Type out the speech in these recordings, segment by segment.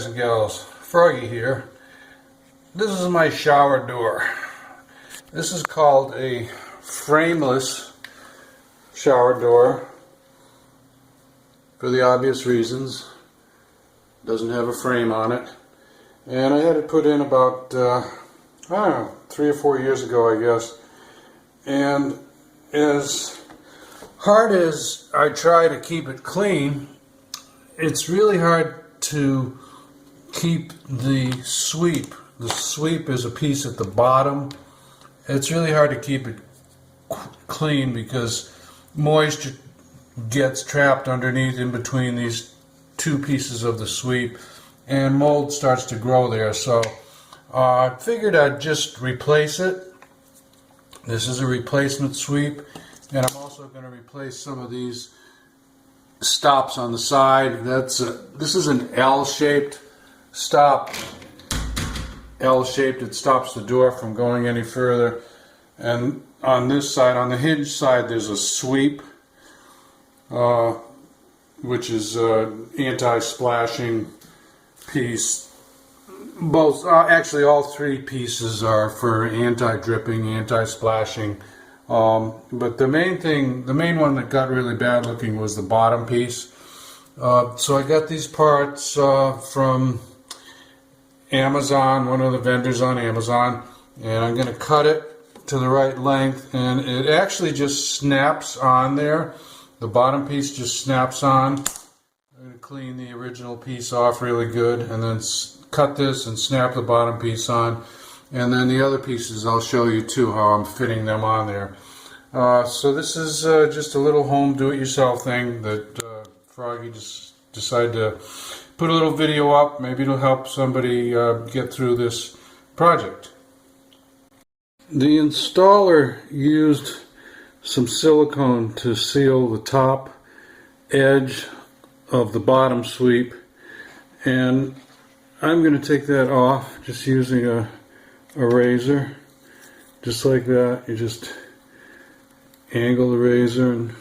and gals, Froggy here. This is my shower door. This is called a frameless shower door for the obvious reasons. Doesn't have a frame on it. And I had it put in about, I don't know, 3 or 4 years ago, I guess. And as hard as I try to keep it clean, it's really hard to keep the sweep. The sweep is a piece at the bottom. It's really hard to keep it clean because moisture gets trapped underneath in between these two pieces of the sweep and mold starts to grow there. So I figured I'd just replace it. This is a replacement sweep, and I'm also going to replace some of these stops on the side. This is an L-shaped stop. L-shaped, it stops the door from going any further. And on this side, on the hinge side, there's a sweep, which is anti-splashing piece. Both, actually all three pieces are for anti-dripping, anti-splashing. But the main one that got really bad looking was the bottom piece. So I got these parts from Amazon, one of the vendors on Amazon, and I'm going to cut it to the right length, and it actually just snaps on there. The bottom piece just snaps on. I'm going to clean the original piece off really good, and then cut this and snap the bottom piece on, and then the other pieces I'll show you too how I'm fitting them on there. So this is just a little home do-it-yourself thing that Froggy just decided to put a little video up. Maybe it'll help somebody get through this project. The installer used some silicone to seal the top edge of the bottom sweep, and I'm going to take that off just using a razor, just like that. You just angle the razor and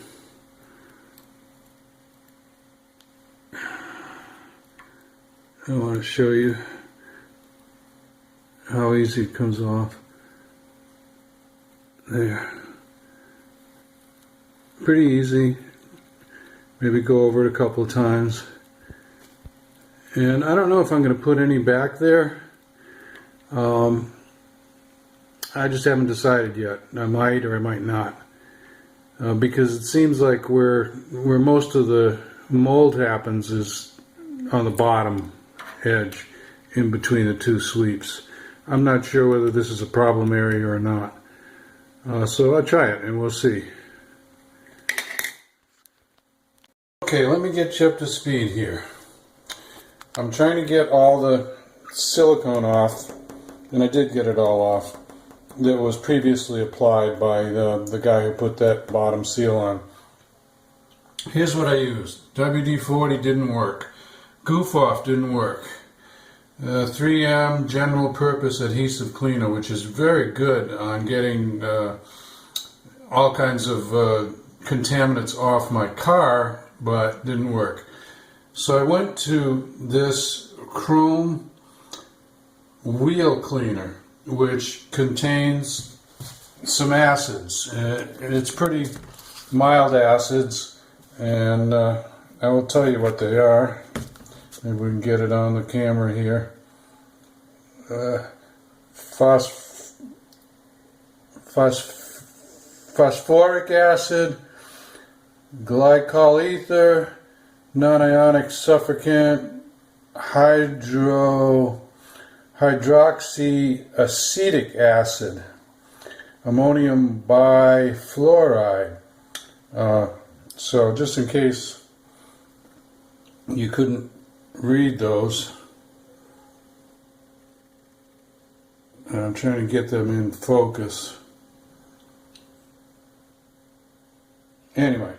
I want to show you how easy it comes off. There. Pretty easy. Maybe go over it a couple of times. And I don't know if I'm going to put any back there. I just haven't decided yet. I might or I might not. Because it seems like where most of the mold happens is on the bottom edge in between the two sweeps. I'm not sure whether this is a problem area or not. So I'll try it and we'll see. Okay, let me get you up to speed here. I'm trying to get all the silicone off, and I did get it all off, that was previously applied by the guy who put that bottom seal on. Here's what I used. WD-40 didn't work. Goof Off didn't work. 3M General Purpose Adhesive Cleaner, which is very good on getting all kinds of contaminants off my car, but didn't work. So I went to this chrome wheel cleaner, which contains some acids. It's pretty mild acids, and I will tell you what they are. Maybe we can get it on the camera here. Phosphoric acid, glycol ether, non-ionic suffocant, hydroxyacetic acid, ammonium bifluoride. So just in case you couldn't read those, I'm trying to get them in focus. Anyway,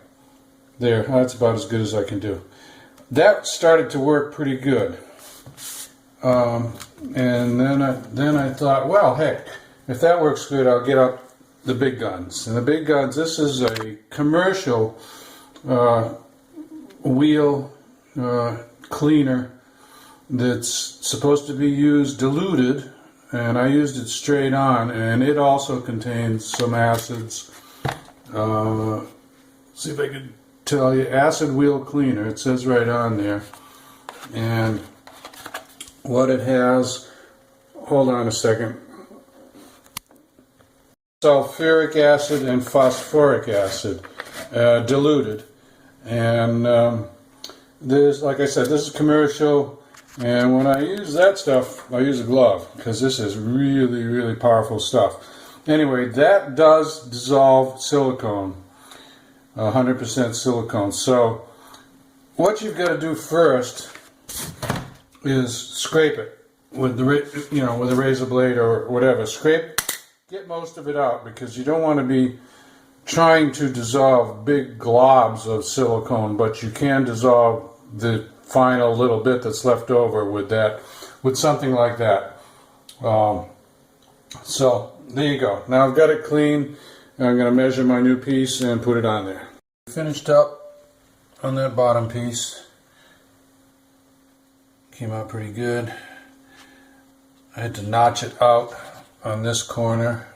there, that's about as good as I can do. That started to work pretty good. And then I thought, well, heck, if that works good, I'll get up the big guns. And the big guns, this is a commercial wheel cleaner that's supposed to be used diluted, and I used it straight on, and it also contains some acids. See if I can tell you, acid wheel cleaner, it says right on there. And what it has, hold on a second, sulfuric acid and phosphoric acid diluted. And this, like I said, this is commercial, and when I use that stuff I use a glove because this is really, really powerful stuff. Anyway, that does dissolve silicone, 100% silicone. So what you've got to do first is scrape it with the with a razor blade or whatever. Scrape, get most of it out, because you don't want to be trying to dissolve big globs of silicone, but you can dissolve the final little bit that's left over with something like that. So there you go. Now I've got it clean, and I'm going to measure my new piece and put it on there. Finished up on that bottom piece. Came out pretty good. I had to notch it out on this corner,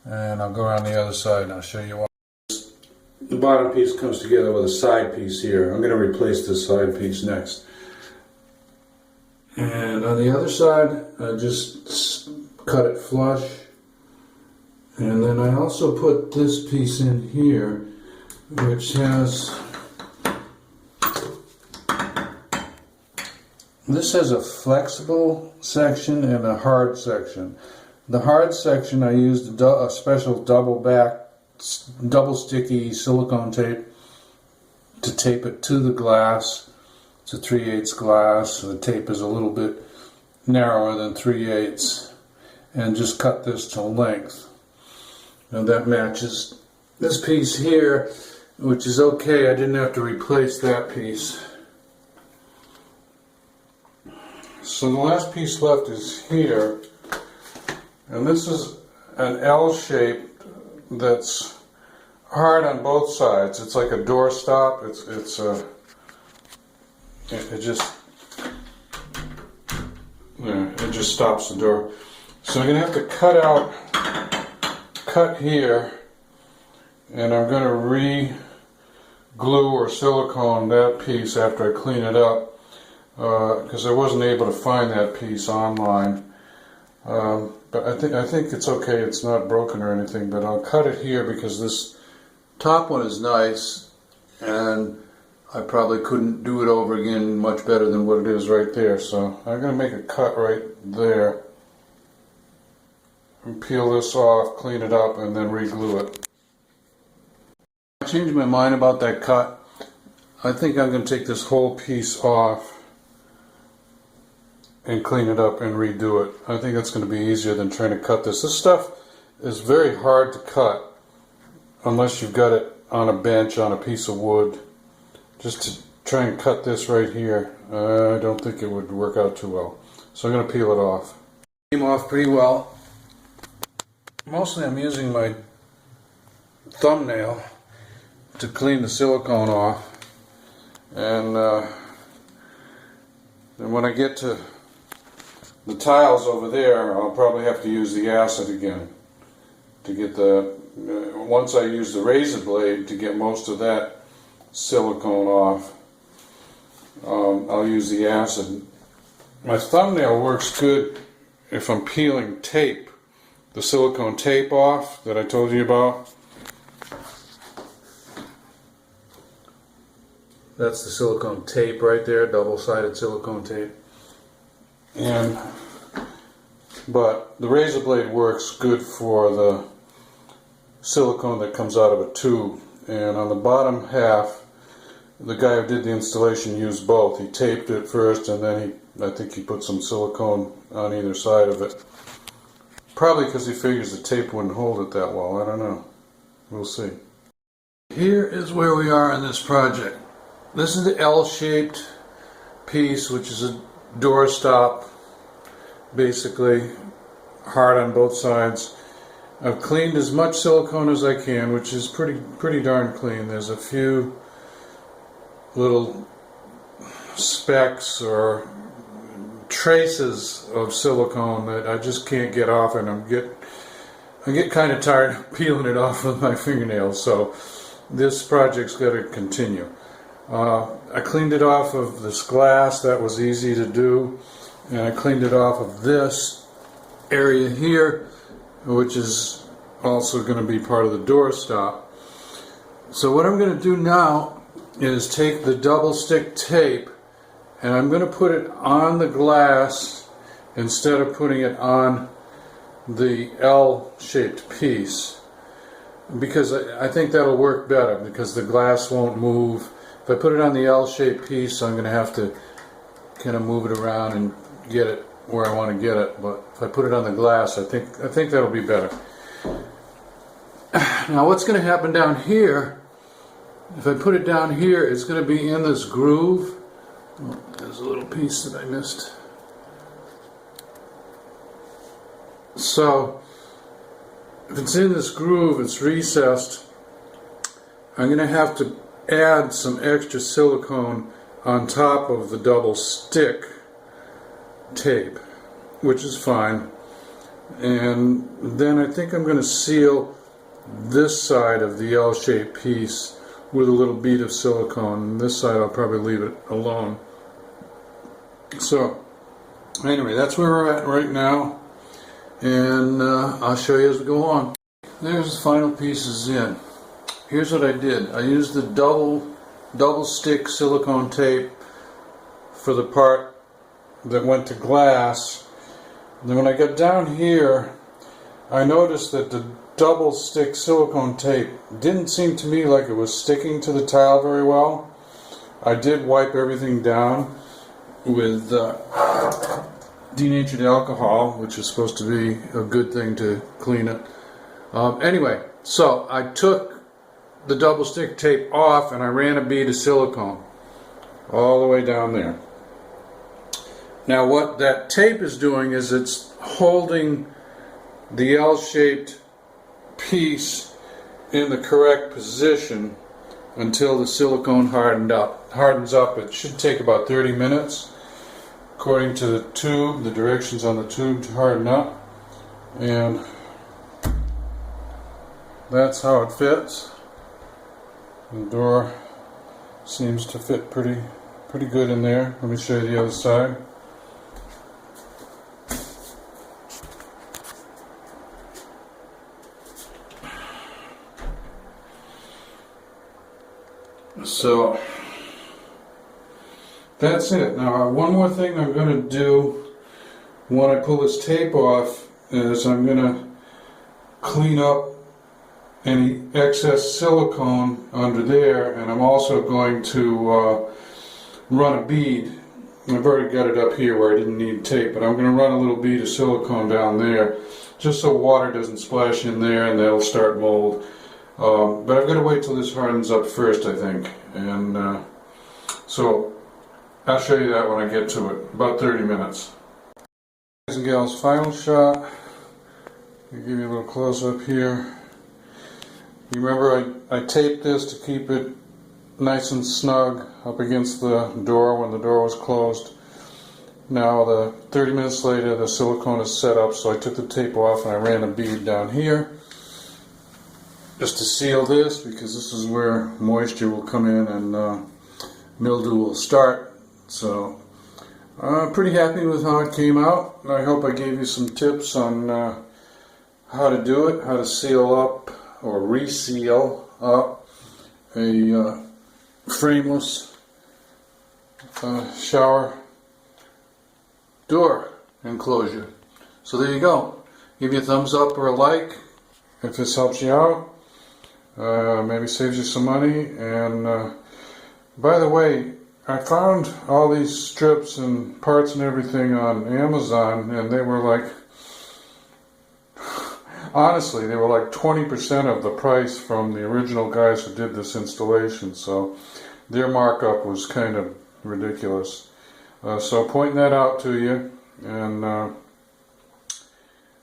and I'll go around the other side and I'll show you what. The bottom piece comes together with a side piece here. I'm going to replace this side piece next. And on the other side, I just cut it flush. And then I also put this piece in here, which has, this has a flexible section and a hard section. The hard section, I used a special double sticky silicone tape to tape it to the glass. It's a 3/8 glass, so the tape is a little bit narrower than 3/8, and just cut this to length. And that matches this piece here, which is okay. I didn't have to replace that piece. So the last piece left is here, and this is an L shape that's hard on both sides. It's like a door stop. It just stops the door. So I'm going to have to cut here, and I'm going to re-glue or silicone that piece after I clean it up, because I wasn't able to find that piece online. But I think it's okay. It's not broken or anything, but I'll cut it here because this top one is nice, and I probably couldn't do it over again much better than what it is right there. So I'm going to make a cut right there and peel this off, clean it up, and then re-glue it. I changed my mind about that cut. I think I'm going to take this whole piece off and clean it up and redo it. I think that's going to be easier than trying to cut this. This stuff is very hard to cut unless you've got it on a bench, on a piece of wood. Just to try and cut this right here, I don't think it would work out too well. So I'm going to peel it off. It came off pretty well. Mostly I'm using my thumbnail to clean the silicone off. And when I get to the tiles over there, I'll probably have to use the acid again to get once I use the razor blade to get most of that silicone off, I'll use the acid. My thumbnail works good if I'm peeling tape, the silicone tape off that I told you about. That's the silicone tape right there, double-sided silicone tape. But the razor blade works good for the silicone that comes out of a tube. And on the bottom half, the guy who did the installation used both. He taped it first, and then I think he put some silicone on either side of it. Probably because he figures the tape wouldn't hold it that well. I don't know. We'll see. Here is where we are in this project. This is the L-shaped piece, which is a door stop, basically, hard on both sides. I've cleaned as much silicone as I can, which is pretty darn clean. There's a few little specks or traces of silicone that I just can't get off, and I get kind of tired of peeling it off with my fingernails, so this project's got to continue. I cleaned it off of this glass. That was easy to do, and I cleaned it off of this area here, which is also going to be part of the door stop. So what I'm going to do now is take the double stick tape, and I'm going to put it on the glass instead of putting it on the L-shaped piece, because I think that'll work better, because the glass won't move. If I put it on the L-shaped piece, I'm going to have to kind of move it around and get it where I want to get it. But if I put it on the glass, I think that'll be better. Now what's going to happen down here, if I put it down here, it's going to be in this groove. Oh, there's a little piece that I missed. So if it's in this groove, it's recessed, I'm going to have to add some extra silicone on top of the double stick tape, which is fine. And then I think I'm going to seal this side of the L-shaped piece with a little bead of silicone, and this side I'll probably leave it alone. So anyway, that's where we're at right now, and I'll show you as we go on. There's the final pieces in. Here's what I did. I used the double stick silicone tape for the part that went to glass. And then when I got down here, I noticed that the double stick silicone tape didn't seem to me like it was sticking to the tile very well. I did wipe everything down with denatured alcohol, which is supposed to be a good thing to clean it. Anyway, so I took the double stick tape off and I ran a bead of silicone all the way down there. Now what that tape is doing is it's holding the L-shaped piece in the correct position until the silicone hardens up. It should take about 30 minutes according to the tube, the directions on the tube to harden up, and that's how it fits. The door seems to fit pretty good in there. Let me show you the other side. So that's it. Now one more thing I'm going to do when I pull this tape off is I'm going to clean up any excess silicone under there, and I'm also going to run a bead. I've already got it up here where I didn't need tape, but I'm going to run a little bead of silicone down there just so water doesn't splash in there and that'll start mold. But I've got to wait till this hardens up first, I think, and so I'll show you that when I get to it, about 30 minutes. Guys and gals, final shot. I'll give you a little close up here. You remember I taped this to keep it nice and snug up against the door when the door was closed. Now 30 minutes later the silicone is set up, so I took the tape off and I ran a bead down here just to seal this, because this is where moisture will come in and mildew will start. So I'm pretty happy with how it came out. I hope I gave you some tips on how to do it, how to seal up or reseal up a frameless shower door enclosure. So there you go. Give me a thumbs up or a like if this helps you out. Maybe saves you some money. And by the way, I found all these strips and parts and everything on Amazon, and they were like, honestly, they were like 20% of the price from the original guys who did this installation, so their markup was kind of ridiculous. So pointing that out to you, and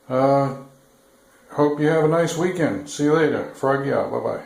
hope you have a nice weekend. See you later. Froggy out. Bye-bye.